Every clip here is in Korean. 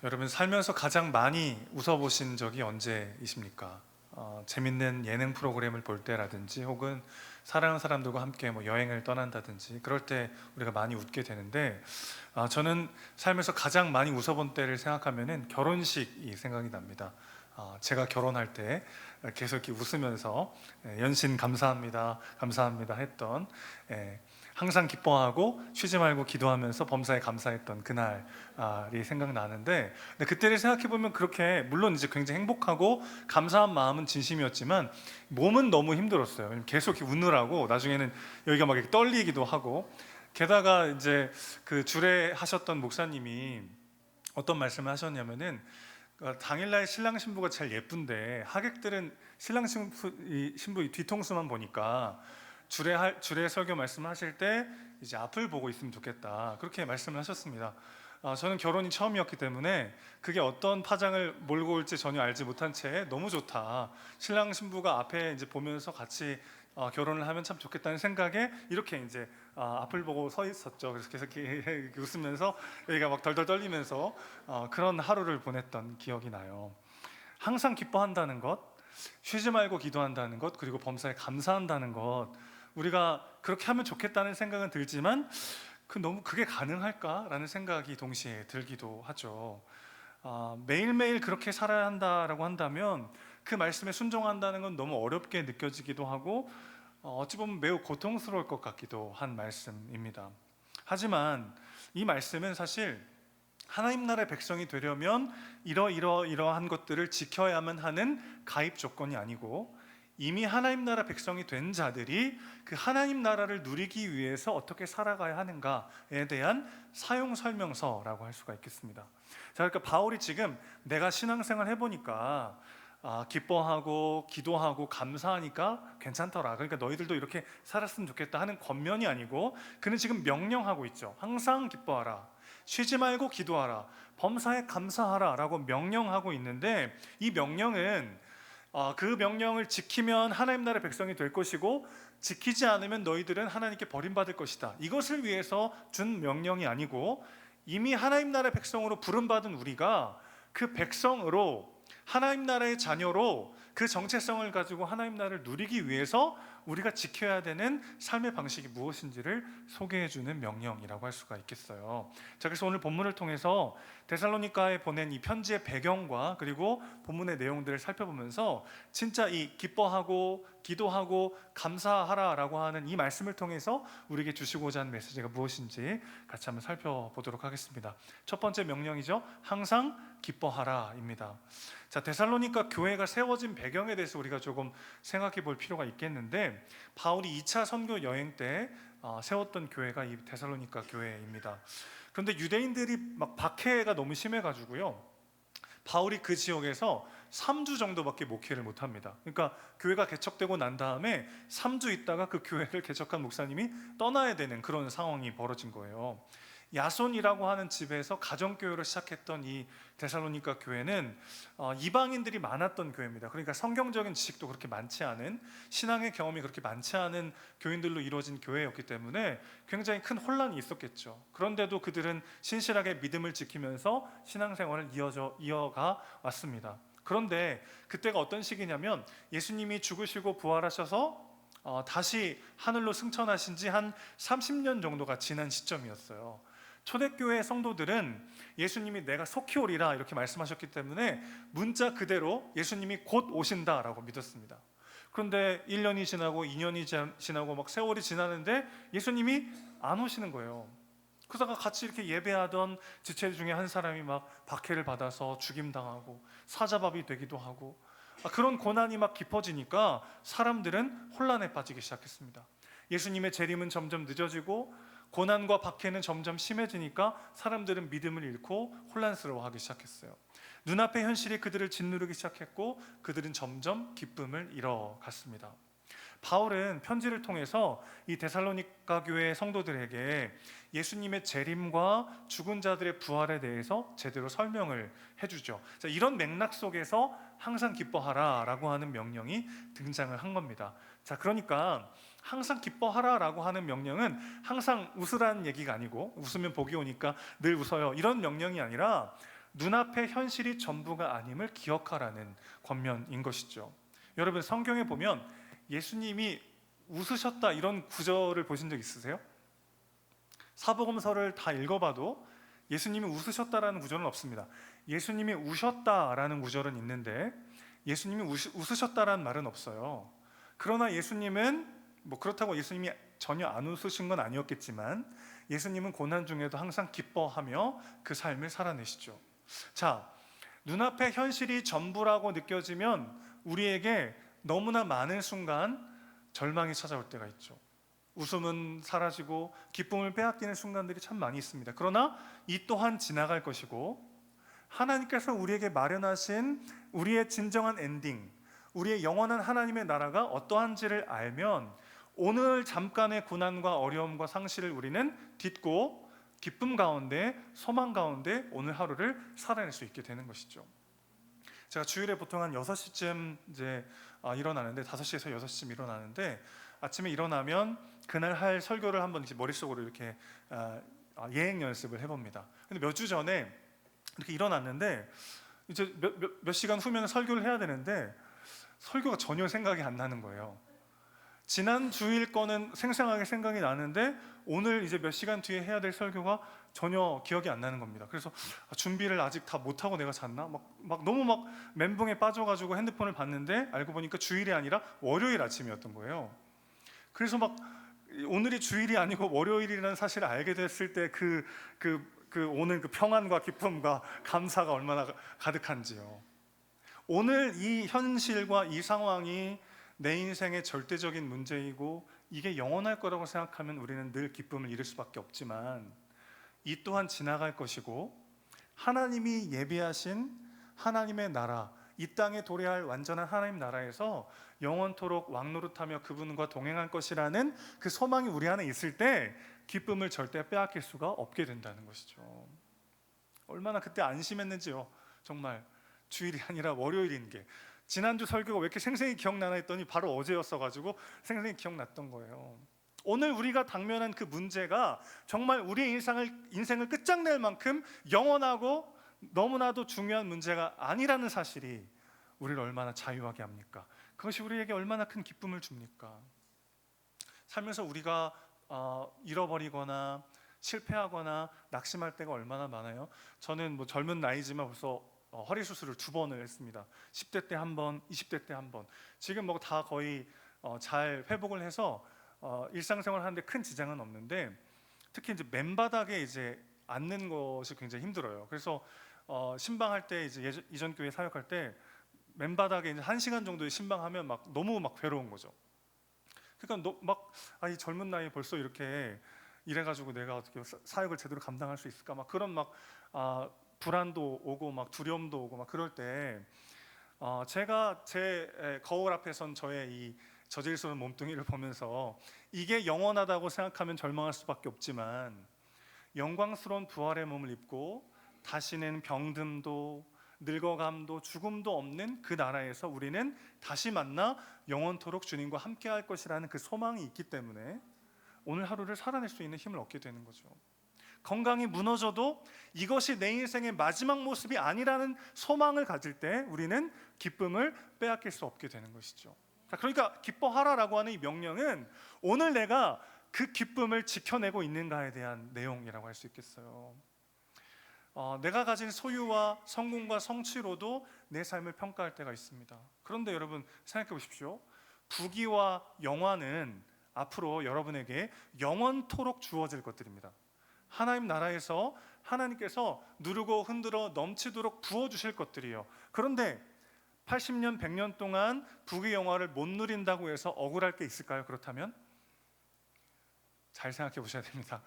여러분 살면서 가장 많이 웃어보신 적이 언제이십니까? 재밌는 예능 프로그램을 볼 때라든지 혹은 사랑하는 사람들과 함께 여행을 떠난다든지 그럴 때 우리가 많이 웃게 되는데, 저는 살면서 가장 많이 웃어본 때를 생각하면은 결혼식이 생각이 납니다. 제가 결혼할 때 계속 이렇게 웃으면서 연신 감사합니다, 감사합니다 했던, 항상 기뻐하고 쉬지 말고 기도하면서 범사에 감사했던 그날이 생각나는데, 근데 그때를 생각해 보면 그렇게 물론 이제 굉장히 행복하고 감사한 마음은 진심이었지만 몸은 너무 힘들었어요. 왜냐면 계속 이렇게 웃느라고 나중에는 여기가 막 이렇게 떨리기도 하고, 게다가 이제 그 주례하셨던 목사님이 어떤 말씀을 하셨냐면은, 당일날 신랑 신부가 제일 예쁜데 하객들은 신랑 신부 뒤통수만 보니까 주례 설교 말씀하실 때 이제 앞을 보고 있으면 좋겠다, 그렇게 말씀을 하셨습니다. 저는 결혼이 처음이었기 때문에 그게 어떤 파장을 몰고 올지 전혀 알지 못한 채 너무 좋다, 신랑 신부가 앞에 이제 보면서 같이 결혼을 하면 참 좋겠다는 생각에 이렇게 이제 앞을 보고 서 있었죠. 그래서 계속 이렇게 웃으면서 여기가 막 덜덜 떨리면서 그런 하루를 보냈던 기억이 나요. 항상 기뻐한다는 것, 쉬지 말고 기도한다는 것, 그리고 범사에 감사한다는 것, 우리가 그렇게 하면 좋겠다는 생각은 들지만 너무 그게 가능할까라는 생각이 동시에 들기도 하죠. 매일매일 그렇게 살아야 한다라고 한다면 그 말씀에 순종한다는 건 너무 어렵게 느껴지기도 하고, 어찌 보면 매우 고통스러울 것 같기도 한 말씀입니다. 하지만 이 말씀은 사실 하나님 나라의 백성이 되려면 이러한 것들을 지켜야만 하는 가입 조건이 아니고, 이미 하나님 나라 백성이 된 자들이 그 하나님 나라를 누리기 위해서 어떻게 살아가야 하는가에 대한 사용 설명서라고 할 수가 있겠습니다. 자, 그러니까 바울이 지금 내가 신앙생활 해보니까 기뻐하고 기도하고 감사하니까 괜찮더라, 그러니까 너희들도 이렇게 살았으면 좋겠다 하는 권면이 아니고, 그는 지금 명령하고 있죠. 항상 기뻐하라, 쉬지 말고 기도하라, 범사에 감사하라 라고 명령하고 있는데, 이 명령은 그 명령을 지키면 하나님 나라의 백성이 될 것이고, 지키지 않으면 너희들은 하나님께 버림받을 것이다, 이것을 위해서 준 명령이 아니고, 이미 하나님 나라의 백성으로 부름받은 우리가 그 백성으로 하나님 나라의 자녀로 그 정체성을 가지고 하나님 나라를 누리기 위해서 우리가 지켜야 되는 삶의 방식이 무엇인지를 소개해주는 명령이라고 할 수가 있겠어요. 자, 그래서 오늘 본문을 통해서 데살로니가에 보낸 이 편지의 배경과 그리고 본문의 내용들을 살펴보면서 진짜 이 기뻐하고 기도하고 감사하라라고 하는 이 말씀을 통해서 우리에게 주시고자 하는 메시지가 무엇인지 같이 한번 살펴보도록 하겠습니다. 첫 번째 명령이죠. 항상 기뻐하라입니다. 자, 데살로니가 교회가 세워진 배경에 대해서 우리가 조금 생각해 볼 필요가 있겠는데, 바울이 2차 선교 여행 때 세웠던 교회가 이 데살로니가 교회입니다. 그런데 유대인들이 막 박해가 너무 심해가지고요, 바울이 그 지역에서 3주 정도밖에 목회를 못합니다. 그러니까 교회가 개척되고 난 다음에 3주 있다가 그 교회를 개척한 목사님이 떠나야 되는 그런 상황이 벌어진 거예요. 야손이라고 하는 집에서 가정교회를 시작했던 이 데살로니가 교회는 이방인들이 많았던 교회입니다. 그러니까 성경적인 지식도 그렇게 많지 않은, 신앙의 경험이 그렇게 많지 않은 교인들로 이루어진 교회였기 때문에 굉장히 큰 혼란이 있었겠죠. 그런데도 그들은 신실하게 믿음을 지키면서 신앙생활을 이어가 왔습니다. 그런데 그때가 어떤 시기냐면, 예수님이 죽으시고 부활하셔서 다시 하늘로 승천하신 지 한 30년 정도가 지난 시점이었어요. 초대교회 성도들은 예수님이 내가 속히 오리라 이렇게 말씀하셨기 때문에 문자 그대로 예수님이 곧 오신다라고 믿었습니다. 그런데 1년이 지나고 2년이 지나고 막 세월이 지나는데 예수님이 안 오시는 거예요. 그러다가 같이 이렇게 예배하던 지체 중에 한 사람이 막 박해를 받아서 죽임당하고 사자밥이 되기도 하고, 그런 고난이 막 깊어지니까 사람들은 혼란에 빠지기 시작했습니다. 예수님의 재림은 점점 늦어지고 고난과 박해는 점점 심해지니까 사람들은 믿음을 잃고 혼란스러워하기 시작했어요. 눈앞의 현실이 그들을 짓누르기 시작했고, 그들은 점점 기쁨을 잃어갔습니다. 바울은 편지를 통해서 이 데살로니가 교회 성도들에게 예수님의 재림과 죽은 자들의 부활에 대해서 제대로 설명을 해주죠. 자, 이런 맥락 속에서 항상 기뻐하라 라고 하는 명령이 등장을 한 겁니다. 자, 그러니까 항상 기뻐하라 라고 하는 명령은 항상 웃으라는 얘기가 아니고, 웃으면 복이 오니까 늘 웃어요, 이런 명령이 아니라 눈앞의 현실이 전부가 아님을 기억하라는 권면인 것이죠. 여러분, 성경에 보면 예수님이 웃으셨다 이런 구절을 보신 적 있으세요? 사복음서를 다 읽어봐도 예수님이 웃으셨다라는 구절은 없습니다. 예수님이 우셨다라는 구절은 있는데 예수님이 웃으셨다라는 말은 없어요. 그러나 예수님은 그렇다고 예수님이 전혀 안 웃으신 건 아니었겠지만 예수님은 고난 중에도 항상 기뻐하며 그 삶을 살아내시죠. 자, 눈앞의 현실이 전부라고 느껴지면 우리에게 너무나 많은 순간 절망이 찾아올 때가 있죠. 웃음은 사라지고 기쁨을 빼앗기는 순간들이 참 많이 있습니다. 그러나 이 또한 지나갈 것이고 하나님께서 우리에게 마련하신 우리의 진정한 엔딩, 우리의 영원한 하나님의 나라가 어떠한지를 알면 오늘 잠깐의 고난과 어려움과 상실을 우리는 딛고 기쁨 가운데, 소망 가운데 오늘 하루를 살아낼 수 있게 되는 것이죠. 제가 주일에 보통 한 6시쯤 일어나는데 5시에서 6시쯤 일어나는데 아침에 일어나면 그날 할 설교를 한번 머릿속으로 이렇게 예행 연습을 해봅니다. 근데 몇 주 전에 이렇게 일어났는데 이제 몇 시간 후면 설교를 해야 되는데 설교가 전혀 생각이 안 나는 거예요. 지난 주일 거는 생생하게 생각이 나는데 오늘 이제 몇 시간 뒤에 해야 될 설교가 전혀 기억이 안 나는 겁니다. 그래서 준비를 아직 다 못하고 내가 잤나? 너무 멘붕에 빠져가지고 핸드폰을 봤는데 알고 보니까 주일이 아니라 월요일 아침이었던 거예요. 그래서 오늘이 주일이 아니고 월요일이라는 사실을 알게 됐을 때 오는 그 평안과 기쁨과 감사가 얼마나 가득한지요. 오늘 이 현실과 이 상황이 내 인생의 절대적인 문제이고 이게 영원할 거라고 생각하면 우리는 늘 기쁨을 잃을 수밖에 없지만 이 또한 지나갈 것이고 하나님이 예비하신 하나님의 나라, 이 땅에 도래할 완전한 하나님 나라에서 영원토록 왕노릇하며 그분과 동행할 것이라는 그 소망이 우리 안에 있을 때 기쁨을 절대 빼앗길 수가 없게 된다는 것이죠. 얼마나 그때 안심했는지요. 정말 주일이 아니라 월요일인 게 지난주 설교가 왜 이렇게 생생히 기억나나 했더니 바로 어제였어가지고 생생히 기억났던 거예요. 오늘 우리가 당면한 그 문제가 정말 우리의 인생을 끝장낼 만큼 영원하고 너무나도 중요한 문제가 아니라는 사실이 우리를 얼마나 자유하게 합니까? 그것이 우리에게 얼마나 큰 기쁨을 줍니까? 살면서 우리가 잃어버리거나 실패하거나 낙심할 때가 얼마나 많아요. 저는 젊은 나이지만 벌써 허리 수술을 2번을 했습니다. 10대 때 1번, 20대 때 1번. 지금 다 거의 잘 회복을 해서 일상생활 하는데 큰 지장은 없는데 특히 이제 맨바닥에 이제 앉는 것이 굉장히 힘들어요. 그래서 신방할 때 이전 교회 사역할 때 맨바닥에 이제 1시간 정도의 신방하면 너무 괴로운 거죠. 그러니까 이 젊은 나이에 벌써 이렇게 이래가지고 내가 어떻게 사역을 제대로 감당할 수 있을까? 그런 불안도 오고 두려움도 오고 그럴 때 제가 제 거울 앞에 선 저의 이 저질스러운 몸뚱이를 보면서 이게 영원하다고 생각하면 절망할 수밖에 없지만 영광스러운 부활의 몸을 입고 다시는 병듦도 늙어감도 죽음도 없는 그 나라에서 우리는 다시 만나 영원토록 주님과 함께 할 것이라는 그 소망이 있기 때문에 오늘 하루를 살아낼 수 있는 힘을 얻게 되는 거죠. 건강이 무너져도 이것이 내 인생의 마지막 모습이 아니라는 소망을 가질 때 우리는 기쁨을 빼앗길 수 없게 되는 것이죠. 그러니까 기뻐하라라고 하는 이 명령은 오늘 내가 그 기쁨을 지켜내고 있는가에 대한 내용이라고 할 수 있겠어요. 내가 가진 소유와 성공과 성취로도 내 삶을 평가할 때가 있습니다. 그런데 여러분 생각해 보십시오. 부귀와 영화는 앞으로 여러분에게 영원토록 주어질 것들입니다. 하나님 나라에서 하나님께서 누르고 흔들어 넘치도록 부어주실 것들이에요. 그런데 80년, 100년 동안 부귀 영화를 못 누린다고 해서 억울할 게 있을까요? 그렇다면 잘 생각해 보셔야 됩니다.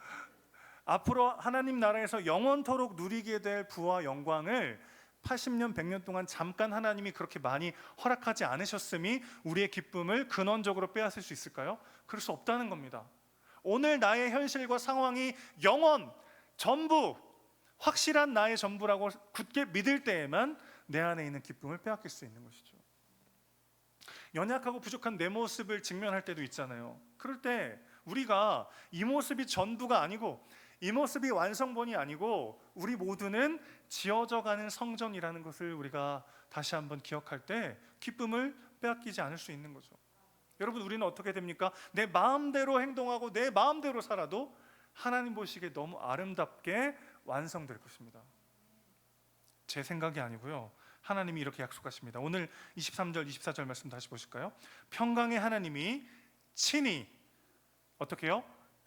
앞으로 하나님 나라에서 영원토록 누리게 될 부와 영광을 80년, 100년 동안 잠깐 하나님이 그렇게 많이 허락하지 않으셨음이 우리의 기쁨을 근원적으로 빼앗을 수 있을까요? 그럴 수 없다는 겁니다. 오늘 나의 현실과 상황이 영원, 전부, 확실한 나의 전부라고 굳게 믿을 때에만 내 안에 있는 기쁨을 빼앗길 수 있는 것이죠. 연약하고 부족한 내 모습을 직면할 때도 있잖아요. 그럴 때 우리가 이 모습이 전부가 아니고 이 모습이 완성본이 아니고 우리 모두는 지어져 가는 성전이라는 것을 우리가 다시 한번 기억할 때 기쁨을 빼앗기지 않을 수 있는 거죠. 여러분, 우리는 어떻게 됩니까? 내 마음대로 행동하고 내 마음대로 살아도 하나님 보시기에 너무 아름답게 완성될 것입니다. 제 생각이 아니고요, 하나님이 이렇게 약속하십니다. 오늘 23절 24절 말씀 다시 보실까요? 평강의 하나님이 친히, 어떻게 해요?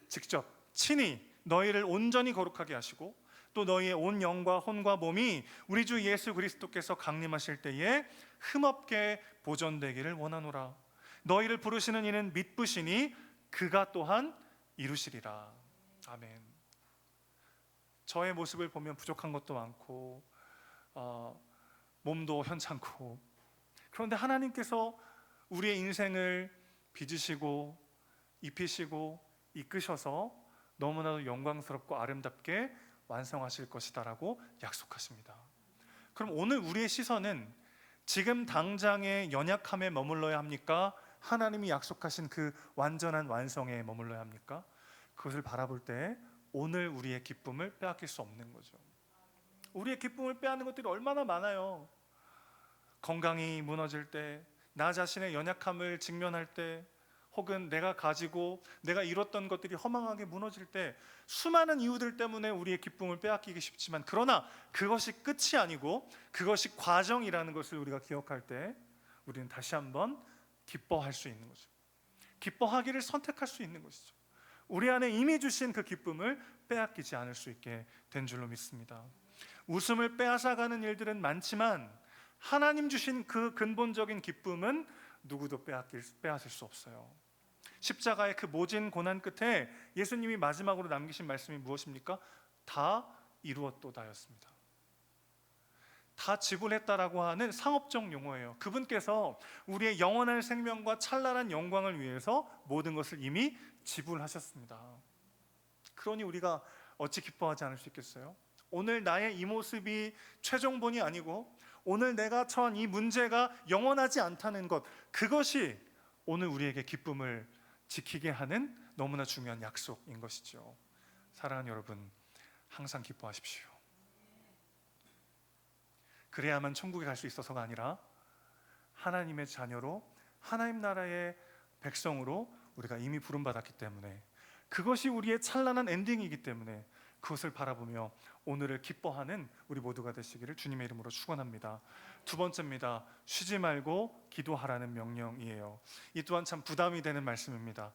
직접 친히 너희를 온전히 거룩하게 하시고 또 너희의 온 영과 혼과 몸이 우리 주 예수 그리스도께서 강림하실 때에 흠없게 보존되기를 원하노라. 너희를 부르시는 이는 믿으시니 그가 또한 이루시리라. 아멘. 저의 모습을 보면 부족한 것도 많고 몸도 현찮고, 그런데 하나님께서 우리의 인생을 빚으시고 입히시고 이끄셔서 너무나도 영광스럽고 아름답게 완성하실 것이다라고 약속하십니다. 그럼 오늘 우리의 시선은 지금 당장의 연약함에 머물러야 합니까? 하나님이 약속하신 그 완전한 완성에 머물러야 합니까? 그것을 바라볼 때 오늘 우리의 기쁨을 빼앗길 수 없는 거죠. 우리의 기쁨을 빼앗는 것들이 얼마나 많아요. 건강이 무너질 때, 나 자신의 연약함을 직면할 때, 혹은 내가 가지고 내가 이뤘던 것들이 허망하게 무너질 때, 수많은 이유들 때문에 우리의 기쁨을 빼앗기기 쉽지만, 그러나 그것이 끝이 아니고 그것이 과정이라는 것을 우리가 기억할 때 우리는 다시 한번 기뻐할 수 있는 거죠. 기뻐하기를 선택할 수 있는 것이죠. 우리 안에 이미 주신 그 기쁨을 빼앗기지 않을 수 있게 된 줄로 믿습니다. 웃음을 빼앗아가는 일들은 많지만 하나님 주신 그 근본적인 기쁨은 누구도 빼앗을 수 없어요. 십자가의 그 모진 고난 끝에 예수님이 마지막으로 남기신 말씀이 무엇입니까? 다 이루었도다였습니다. 다 지불했다라고 하는 상업적 용어예요. 그분께서 우리의 영원한 생명과 찬란한 영광을 위해서 모든 것을 이미 지불하셨습니다. 그러니 우리가 어찌 기뻐하지 않을 수 있겠어요? 오늘 나의 이 모습이 최종본이 아니고 오늘 내가 처한 이 문제가 영원하지 않다는 것, 그것이 오늘 우리에게 기쁨을 지키게 하는 너무나 중요한 약속인 것이죠. 사랑하는 여러분, 항상 기뻐하십시오. 그래야만 천국에 갈 수 있어서가 아니라 하나님의 자녀로, 하나님 나라의 백성으로 우리가 이미 부름받았기 때문에, 그것이 우리의 찬란한 엔딩이기 때문에 그것을 바라보며 오늘을 기뻐하는 우리 모두가 되시기를 주님의 이름으로 축원합니다. 두 번째입니다. 쉬지 말고 기도하라는 명령이에요. 이 또한 참 부담이 되는 말씀입니다.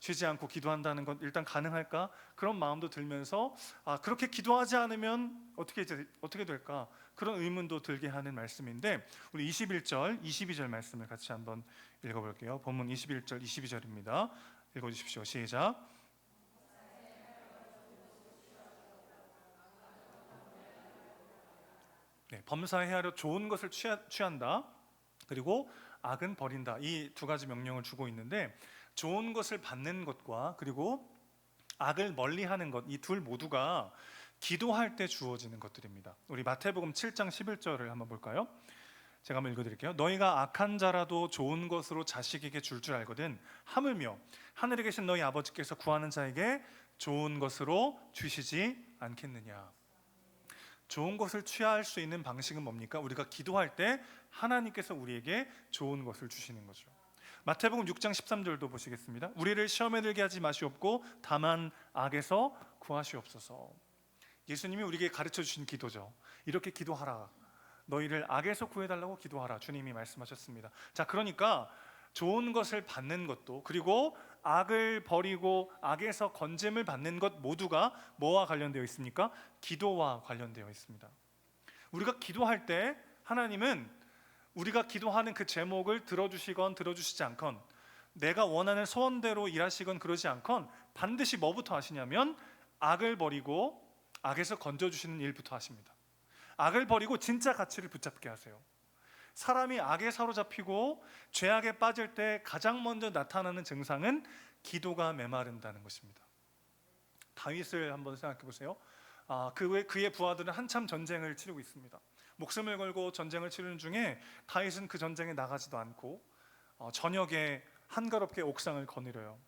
쉬지 않고 기도한다는 건 일단 가능할까? 그런 마음도 들면서 그렇게 기도하지 않으면 어떻게 될까? 그런 의문도 들게 하는 말씀인데, 우리 21절, 22절 말씀을 같이 한번 읽어볼게요. 본문 21절, 22절입니다. 읽어주십시오. 시작. 네, 범사에 헤아려 좋은 것을 취한다. 그리고 악은 버린다. 이 두 가지 명령을 주고 있는데, 좋은 것을 받는 것과 그리고 악을 멀리하는 것, 이 둘 모두가 기도할 때 주어지는 것들입니다. 우리 마태복음 7장 11절을 한번 볼까요? 제가 한번 읽어드릴게요. 너희가 악한 자라도 좋은 것으로 자식에게 줄 알거든 하물며 하늘에 계신 너희 아버지께서 구하는 자에게 좋은 것으로 주시지 않겠느냐. 좋은 것을 취할 수 있는 방식은 뭡니까? 우리가 기도할 때 하나님께서 우리에게 좋은 것을 주시는 거죠. 마태복음 6장 13절도 보시겠습니다. 우리를 시험에 들게 하지 마시옵고 다만 악에서 구하시옵소서. 예수님이 우리에게 가르쳐 주신 기도죠. 이렇게 기도하라. 너희를 악에서 구해달라고 기도하라. 주님이 말씀하셨습니다. 자, 그러니까 좋은 것을 받는 것도, 그리고 악을 버리고 악에서 건짐을 받는 것 모두가 뭐와 관련되어 있습니까? 기도와 관련되어 있습니다. 우리가 기도할 때 하나님은 우리가 기도하는 그 제목을 들어주시건 들어주시지 않건, 내가 원하는 소원대로 일하시건 그러지 않건 반드시 뭐부터 하시냐면 악을 버리고 악에서 건져주시는 일부터 하십니다. 악을 버리고 진짜 가치를 붙잡게 하세요. 사람이 악에 사로잡히고 죄악에 빠질 때 가장 먼저 나타나는 증상은 기도가 메마른다는 것입니다. 다윗을 한번 생각해 보세요. 그의 부하들은 한참 전쟁을 치르고 있습니다. 목숨을 걸고 전쟁을 치르는 중에 다윗은 그 전쟁에 나가지도 않고 저녁에 한가롭게 옥상을 거닐어요.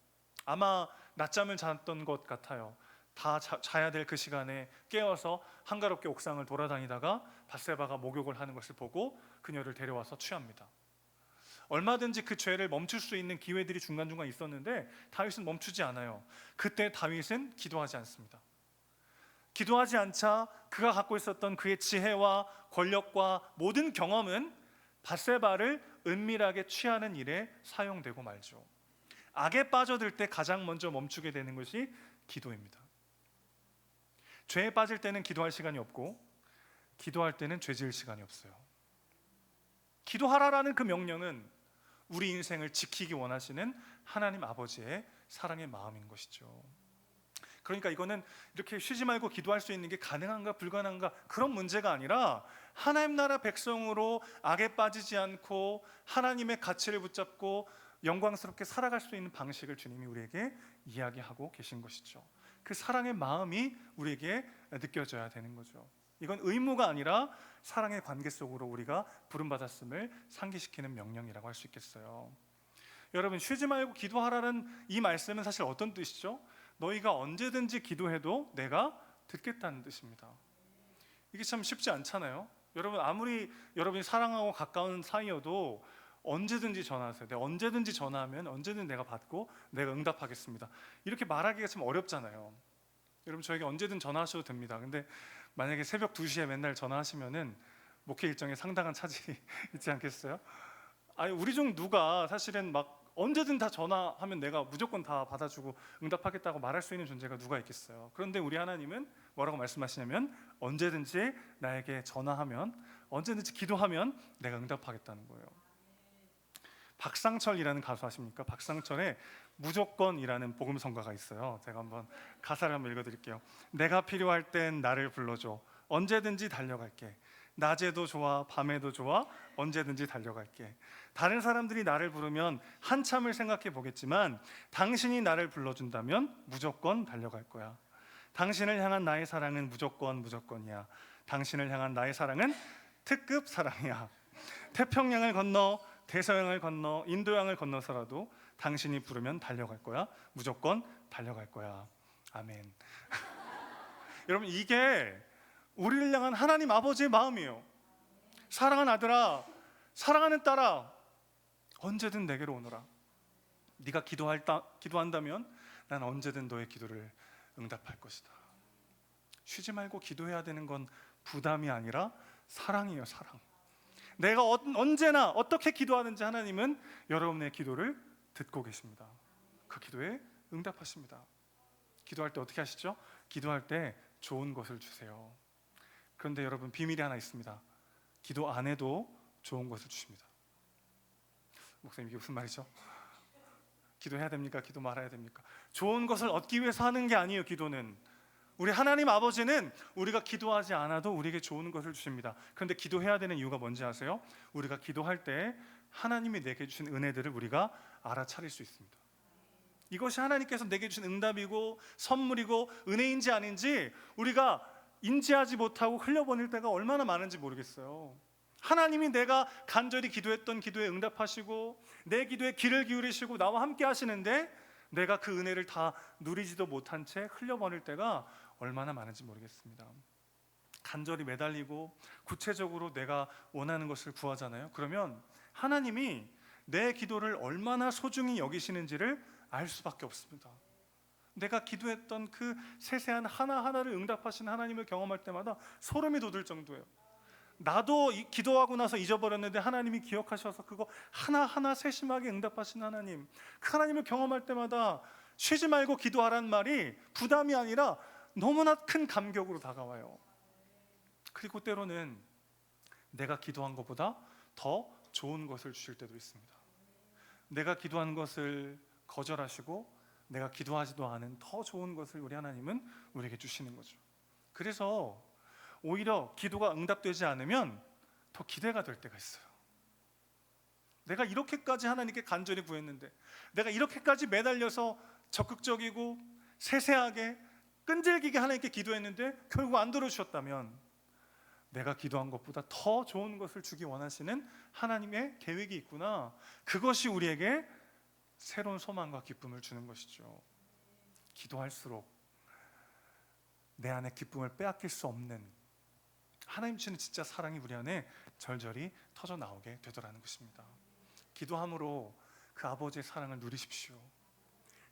아마 낮잠을 잤던 것 같아요. 다 자야 될 그 시간에 깨어서 한가롭게 옥상을 돌아다니다가 밧세바가 목욕을 하는 것을 보고 그녀를 데려와서 취합니다. 얼마든지 그 죄를 멈출 수 있는 기회들이 중간중간 있었는데 다윗은 멈추지 않아요. 그때 다윗은 기도하지 않습니다. 기도하지 않자 그가 갖고 있었던 그의 지혜와 권력과 모든 경험은 밧세바를 은밀하게 취하는 일에 사용되고 말죠. 악에 빠져들 때 가장 먼저 멈추게 되는 것이 기도입니다. 죄에 빠질 때는 기도할 시간이 없고 기도할 때는 죄 지을 시간이 없어요. 기도하라라는 그 명령은 우리 인생을 지키기 원하시는 하나님 아버지의 사랑의 마음인 것이죠. 그러니까 이거는 이렇게 쉬지 말고 기도할 수 있는 게 가능한가 불가능한가 그런 문제가 아니라 하나님 나라 백성으로 악에 빠지지 않고 하나님의 가치를 붙잡고 영광스럽게 살아갈 수 있는 방식을 주님이 우리에게 이야기하고 계신 것이죠. 그 사랑의 마음이 우리에게 느껴져야 되는 거죠. 이건 의무가 아니라 사랑의 관계 속으로 우리가 부름받았음을 상기시키는 명령이라고 할 수 있겠어요. 여러분, 쉬지 말고 기도하라는 이 말씀은 사실 어떤 뜻이죠? 너희가 언제든지 기도해도 내가 듣겠다는 뜻입니다. 이게 참 쉽지 않잖아요. 여러분, 아무리 여러분이 사랑하고 가까운 사이여도 언제든지 전화하세요. 내가 언제든지 전화하면 언제든 내가 받고 내가 응답하겠습니다. 이렇게 말하기가 참 어렵잖아요. 여러분, 저에게 언제든 전화하셔도 됩니다. 근데 만약에 새벽 2시에 맨날 전화하시면은 목회 일정에 상당한 차질이 있지 않겠어요? 아니, 우리 중 누가 사실은 막 언제든 다 전화하면 내가 무조건 다 받아주고 응답하겠다고 말할 수 있는 존재가 누가 있겠어요? 그런데 우리 하나님은 뭐라고 말씀하시냐면 언제든지 나에게 전화하면, 언제든지 기도하면 내가 응답하겠다는 거예요. 박상철이라는 가수 아십니까? 박상철의 무조건이라는 복음성가가 있어요. 제가 한번 가사를 한번 읽어드릴게요. 내가 필요할 땐 나를 불러줘. 언제든지 달려갈게. 낮에도 좋아, 밤에도 좋아, 언제든지 달려갈게. 다른 사람들이 나를 부르면 한참을 생각해 보겠지만 당신이 나를 불러준다면 무조건 달려갈 거야. 당신을 향한 나의 사랑은 무조건이야. 당신을 향한 나의 사랑은 특급 사랑이야. 태평양을 건너, 대서양을 건너, 인도양을 건너서라도 당신이 부르면 달려갈 거야. 무조건 달려갈 거야. 아멘. 여러분, 이게 우리를 향한 하나님 아버지의 마음이에요. 사랑하는 아들아, 사랑하는 딸아, 언제든 내게로 오너라. 네가 기도한다면 난 언제든 너의 기도를 응답할 것이다. 쉬지 말고 기도해야 되는 건 부담이 아니라 사랑이에요. 사랑. 내가 언제나 어떻게 기도하는지 하나님은 여러분의 기도를 듣고 계십니다. 그 기도에 응답하십니다. 기도할 때 어떻게 하시죠? 기도할 때 좋은 것을 주세요. 그런데 여러분, 비밀이 하나 있습니다. 기도 안 해도 좋은 것을 주십니다. 목사님, 이게 무슨 말이죠? 기도해야 됩니까? 기도 말아야 됩니까? 좋은 것을 얻기 위해서 하는 게 아니에요. 기도는 우리 하나님 아버지는 우리가 기도하지 않아도 우리에게 좋은 것을 주십니다. 그런데 기도해야 되는 이유가 뭔지 아세요? 우리가 기도할 때 하나님이 내게 주신 은혜들을 우리가 알아차릴 수 있습니다. 이것이 하나님께서 내게 주신 응답이고 선물이고 은혜인지 아닌지 우리가 인지하지 못하고 흘려보낼 때가 얼마나 많은지 모르겠어요. 하나님이 내가 간절히 기도했던 기도에 응답하시고 내 기도에 귀를 기울이시고 나와 함께 하시는데 내가 그 은혜를 다 누리지도 못한 채 흘려버릴 때가 얼마나 많은지 모르겠습니다. 간절히 매달리고 구체적으로 내가 원하는 것을 구하잖아요. 그러면 하나님이 내 기도를 얼마나 소중히 여기시는지를 알 수밖에 없습니다. 내가 기도했던 그 세세한 하나하나를 응답하신 하나님을 경험할 때마다 소름이 돋을 정도예요. 나도 기도하고 나서 잊어버렸는데 하나님이 기억하셔서 그거 하나하나 세심하게 응답하신 하나님, 그 하나님을 경험할 때마다 쉬지 말고 기도하라는 말이 부담이 아니라 너무나 큰 감격으로 다가와요. 그리고 때로는 내가 기도한 것보다 더 좋은 것을 주실 때도 있습니다. 내가 기도한 것을 거절하시고 내가 기도하지도 않은 더 좋은 것을 우리 하나님은 우리에게 주시는 거죠. 그래서 오히려 기도가 응답되지 않으면 더 기대가 될 때가 있어요. 내가 이렇게까지 하나님께 간절히 구했는데, 내가 이렇게까지 매달려서 적극적이고 세세하게 끈질기게 하나님께 기도했는데 결국 안 들어주셨다면 내가 기도한 것보다 더 좋은 것을 주기 원하시는 하나님의 계획이 있구나. 그것이 우리에게 새로운 소망과 기쁨을 주는 것이죠. 기도할수록 내 안에 기쁨을 빼앗길 수 없는 하나님 주시는 진짜 사랑이 우리 안에 절절히 터져 나오게 되더라는 것입니다. 기도함으로 그 아버지의 사랑을 누리십시오.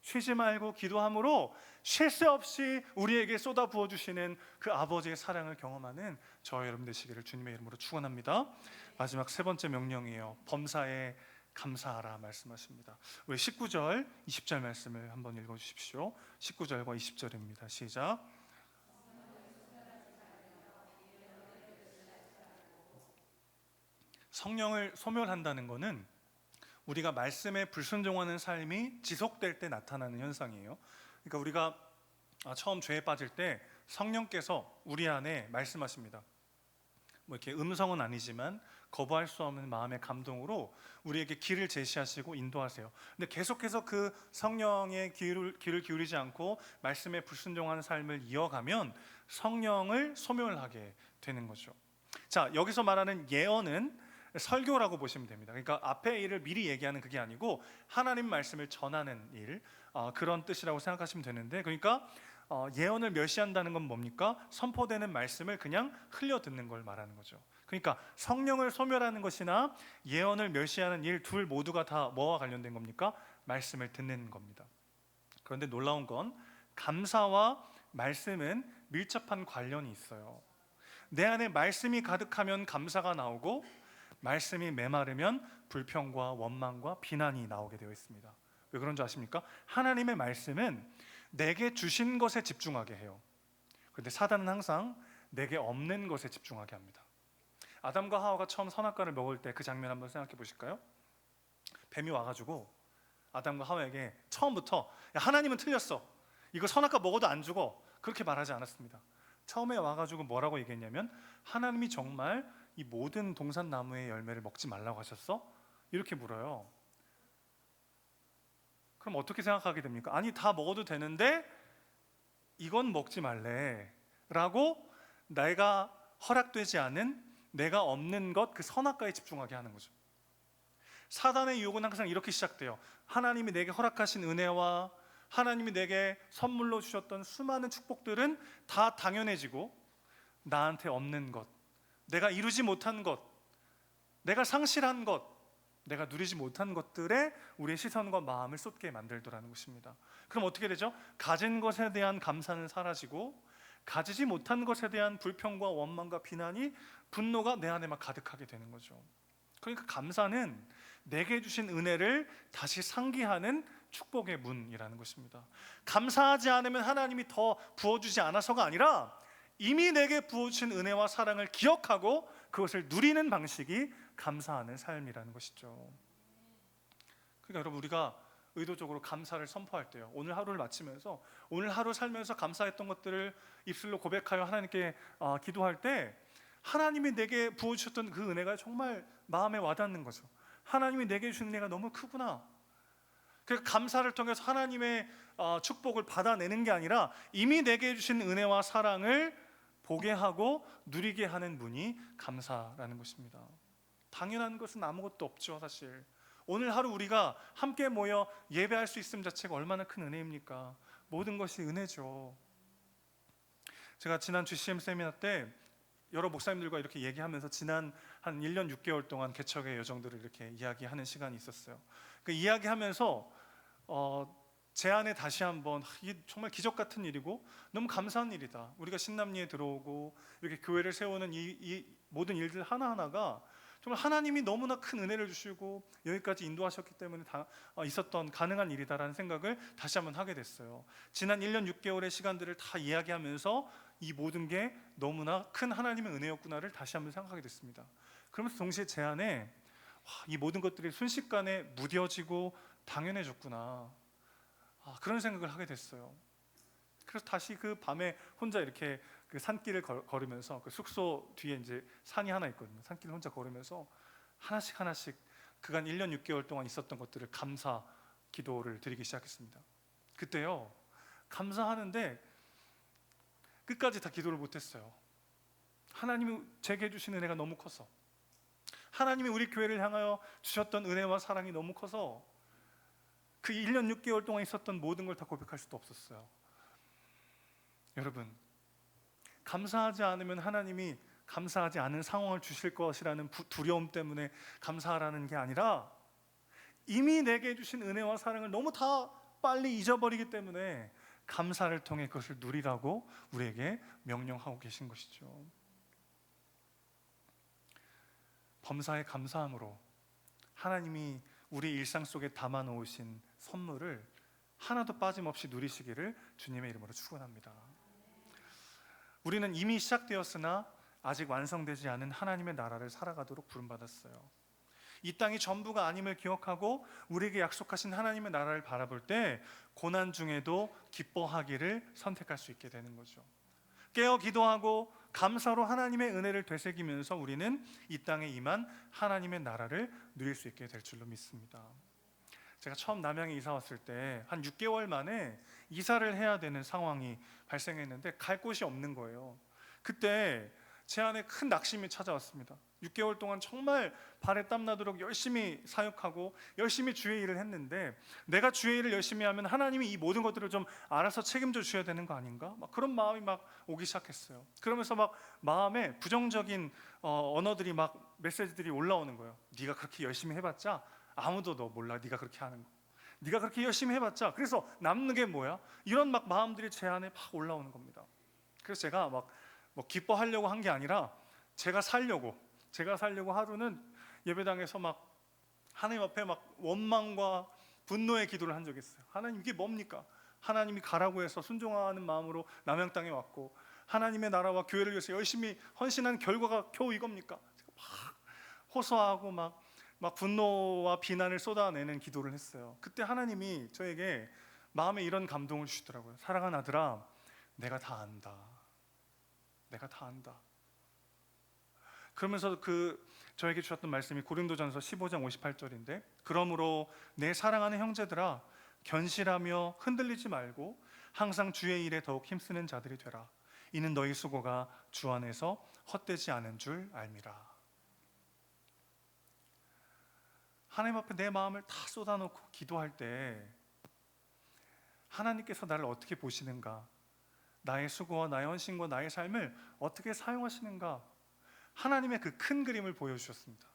쉬지 말고 기도함으로 쉴 새 없이 우리에게 쏟아 부어주시는 그 아버지의 사랑을 경험하는 저와 여러분 되시기를 주님의 이름으로 축원합니다. 마지막 세 번째 명령이에요. 범사에 감사하라 말씀하십니다. 우리 19절, 20절 말씀을 한번 읽어주십시오. 19절과 20절입니다. 시작. 성령을 소멸한다는 것은 우리가 말씀에 불순종하는 삶이 지속될 때 나타나는 현상이에요. 그러니까 우리가 처음 죄에 빠질 때 성령께서 우리 안에 말씀하십니다. 뭐 이렇게 음성은 아니지만 거부할 수 없는 마음의 감동으로 우리에게 길을 제시하시고 인도하세요. 근데 계속해서 그 성령의 귀를 기울이지 않고 말씀에 불순종하는 삶을 이어가면 성령을 소멸하게 되는 거죠. 자, 여기서 말하는 예언은 설교라고 보시면 됩니다. 그러니까 앞에 일을 미리 얘기하는 그게 아니고 하나님 말씀을 전하는 일, 그런 뜻이라고 생각하시면 되는데, 그러니까 예언을 멸시한다는 건 뭡니까? 선포되는 말씀을 그냥 흘려 듣는 걸 말하는 거죠. 그러니까 성령을 소멸하는 것이나 예언을 멸시하는 일 둘 모두가 다 뭐와 관련된 겁니까? 말씀을 듣는 겁니다. 그런데 놀라운 건 감사와 말씀은 밀접한 관련이 있어요. 내 안에 말씀이 가득하면 감사가 나오고 말씀이 메마르면 불평과 원망과 비난이 나오게 되어 있습니다. 왜 그런 줄 아십니까? 하나님의 말씀은 내게 주신 것에 집중하게 해요. 그런데 사단은 항상 내게 없는 것에 집중하게 합니다. 아담과 하와가 처음 선악과를 먹을 때 그 장면 한번 생각해 보실까요? 뱀이 와가지고 아담과 하와에게 처음부터 야, 하나님은 틀렸어, 이거 선악과 먹어도 안 죽어, 그렇게 말하지 않았습니다. 처음에 와가지고 뭐라고 얘기했냐면 하나님이 정말 이 모든 동산나무의 열매를 먹지 말라고 하셨어? 이렇게 물어요. 그럼 어떻게 생각하게 됩니까? 아니 다 먹어도 되는데 이건 먹지 말래 라고 내가 허락되지 않은 내가 없는 것, 그 선악과에 집중하게 하는 거죠. 사단의 유혹은 항상 이렇게 시작돼요. 하나님이 내게 허락하신 은혜와 하나님이 내게 선물로 주셨던 수많은 축복들은 다 당연해지고 나한테 없는 것, 내가 이루지 못한 것, 내가 상실한 것, 내가 누리지 못한 것들에 우리의 시선과 마음을 쏟게 만들더라는 것입니다. 그럼 어떻게 되죠? 가진 것에 대한 감사는 사라지고 가지지 못한 것에 대한 불평과 원망과 비난이, 분노가 내 안에 막 가득하게 되는 거죠. 그러니까 감사는 내게 주신 은혜를 다시 상기하는 축복의 문이라는 것입니다. 감사하지 않으면 하나님이 더 부어주지 않아서가 아니라 이미 내게 부어주신 은혜와 사랑을 기억하고 그것을 누리는 방식이 감사하는 삶이라는 것이죠. 그러니까 여러분, 우리가 의도적으로 감사를 선포할 때요, 오늘 하루를 마치면서 오늘 하루 살면서 감사했던 것들을 입술로 고백하여 하나님께 기도할 때 하나님이 내게 부어주셨던 그 은혜가 정말 마음에 와닿는 거죠. 하나님이 내게 주신 은혜가 너무 크구나. 그러니까 감사를 통해서 하나님의 축복을 받아내는 게 아니라 이미 내게 주신 은혜와 사랑을 보게 하고 누리게 하는 분이 감사라는 것입니다. 당연한 것은 아무것도 없죠. 사실 오늘 하루 우리가 함께 모여 예배할 수 있음 자체가 얼마나 큰 은혜입니까? 모든 것이 은혜죠. 제가 지난 GCM 세미나 때 여러 목사님들과 이렇게 얘기하면서 지난 한 1년 6개월 동안 개척의 여정들을 이렇게 이야기하는 시간이 있었어요. 그 이야기하면서 제 안에 다시 한번 이게 정말 기적 같은 일이고 너무 감사한 일이다. 우리가 신남리에 들어오고 이렇게 교회를 세우는 이 모든 일들 하나하나가 정말 하나님이 너무나 큰 은혜를 주시고 여기까지 인도하셨기 때문에 있었던 가능한 일이다라는 생각을 다시 한번 하게 됐어요. 지난 1년 6개월의 시간들을 다 이야기하면서 이 모든 게 너무나 큰 하나님의 은혜였구나를 다시 한번 생각하게 됐습니다. 그러면서 동시에 제 안에 이 모든 것들이 순식간에 무뎌지고 당연해졌구나, 그런 생각을 하게 됐어요. 그래서 다시 그 밤에 혼자 이렇게 그 산길을 걸으면서 그 숙소 뒤에 이제 산이 하나 있거든요. 산길을 혼자 걸으면서 하나씩 하나씩 그간 1년 6개월 동안 있었던 것들을 감사 기도를 드리기 시작했습니다. 그때요, 감사하는데 끝까지 다 기도를 못했어요. 하나님이 제게 주신 은혜가 너무 커서, 하나님이 우리 교회를 향하여 주셨던 은혜와 사랑이 너무 커서 그 1년 6개월 동안 있었던 모든 걸 다 고백할 수도 없었어요. 여러분, 감사하지 않으면 하나님이 감사하지 않은 상황을 주실 것이라는 두려움 때문에 감사하라는 게 아니라 이미 내게 주신 은혜와 사랑을 너무 다 빨리 잊어버리기 때문에 감사를 통해 그것을 누리라고 우리에게 명령하고 계신 것이죠. 범사에 감사함으로 하나님이 우리 일상 속에 담아 놓으신 선물을 하나도 빠짐없이 누리시기를 주님의 이름으로 축원합니다. 우리는 이미 시작되었으나 아직 완성되지 않은 하나님의 나라를 살아가도록 부름받았어요. 이 땅이 전부가 아님을 기억하고 우리에게 약속하신 하나님의 나라를 바라볼 때 고난 중에도 기뻐하기를 선택할 수 있게 되는 거죠. 깨어 기도하고 감사로 하나님의 은혜를 되새기면서 우리는 이 땅에 임한 하나님의 나라를 누릴 수 있게 될 줄로 믿습니다. 제가 처음 남양에 이사 왔을 때 한 6개월 만에 이사를 해야 되는 상황이 발생했는데 갈 곳이 없는 거예요. 그때 제 안에 큰 낙심이 찾아왔습니다. 6개월 동안 정말 발에 땀 나도록 열심히 사역하고 열심히 주의 일을 했는데 내가 주의 일을 열심히 하면 하나님이 이 모든 것들을 좀 알아서 책임져 주셔야 되는 거 아닌가? 막 그런 마음이 막 오기 시작했어요. 그러면서 막 마음에 부정적인 언어들이 막 메시지들이 올라오는 거예요. 네가 그렇게 열심히 해봤자 아무도 너 몰라. 네가 그렇게 하는 거. 네가 그렇게 열심히 해봤자 그래서 남는 게 뭐야? 이런 막 마음들이 제 안에 막 올라오는 겁니다. 그래서 제가 막 뭐 기뻐하려고 한 게 아니라 제가 살려고 하루는 예배당에서 막 하나님 앞에 막 원망과 분노의 기도를 한 적이 있어요. 하나님 이게 뭡니까? 하나님이 가라고 해서 순종하는 마음으로 남양 땅에 왔고 하나님의 나라와 교회를 위해서 열심히 헌신한 결과가 겨우 이겁니까? 제가 막 호소하고 막 분노와 비난을 쏟아내는 기도를 했어요. 그때 하나님이 저에게 마음에 이런 감동을 주시더라고요. 사랑하는 아들아, 내가 다 안다. 내가 다 안다. 그러면서 저에게 주셨던 말씀이 고린도전서 15장 58절인데 그러므로 내 사랑하는 형제들아 견실하며 흔들리지 말고 항상 주의 일에 더욱 힘쓰는 자들이 되라. 이는 너희 수고가 주 안에서 헛되지 않은 줄 알미라. 하나님 앞에 내 마음을 다 쏟아놓고 기도할 때 하나님께서 나를 어떻게 보시는가, 나의 수고와 나의 헌신과 나의 삶을 어떻게 사용하시는가, 하나님의 그 큰 그림을 보여주셨습니다.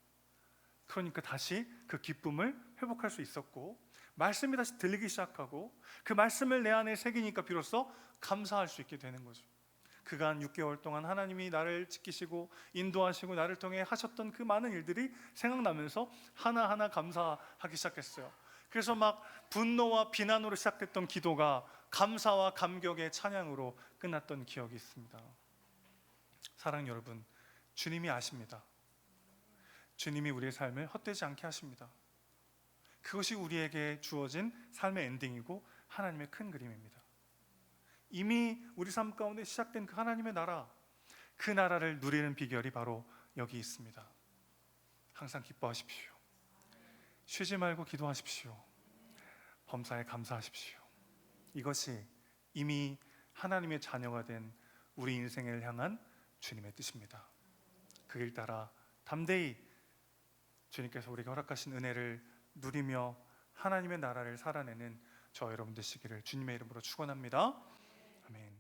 그러니까 다시 그 기쁨을 회복할 수 있었고 말씀이 다시 들리기 시작하고 그 말씀을 내 안에 새기니까 비로소 감사할 수 있게 되는 거죠. 그간 6개월 동안 하나님이 나를 지키시고 인도하시고 나를 통해 하셨던 그 많은 일들이 생각나면서 하나하나 감사하기 시작했어요. 그래서 막 분노와 비난으로 시작됐던 기도가 감사와 감격의 찬양으로 끝났던 기억이 있습니다. 사랑하는 여러분, 주님이 아십니다. 주님이 우리의 삶을 헛되지 않게 하십니다. 그것이 우리에게 주어진 삶의 엔딩이고 하나님의 큰 그림입니다. 이미 우리 삶 가운데 시작된 그 하나님의 나라, 그 나라를 누리는 비결이 바로 여기 있습니다. 항상 기뻐하십시오. 쉬지 말고 기도하십시오. 범사에 감사하십시오. 이것이 이미 하나님의 자녀가 된 우리 인생을 향한 주님의 뜻입니다. 그 길 따라 담대히 주님께서 우리에게 허락하신 은혜를 누리며 하나님의 나라를 살아내는 저 여러분 되시기를 주님의 이름으로 축원합니다. 아멘.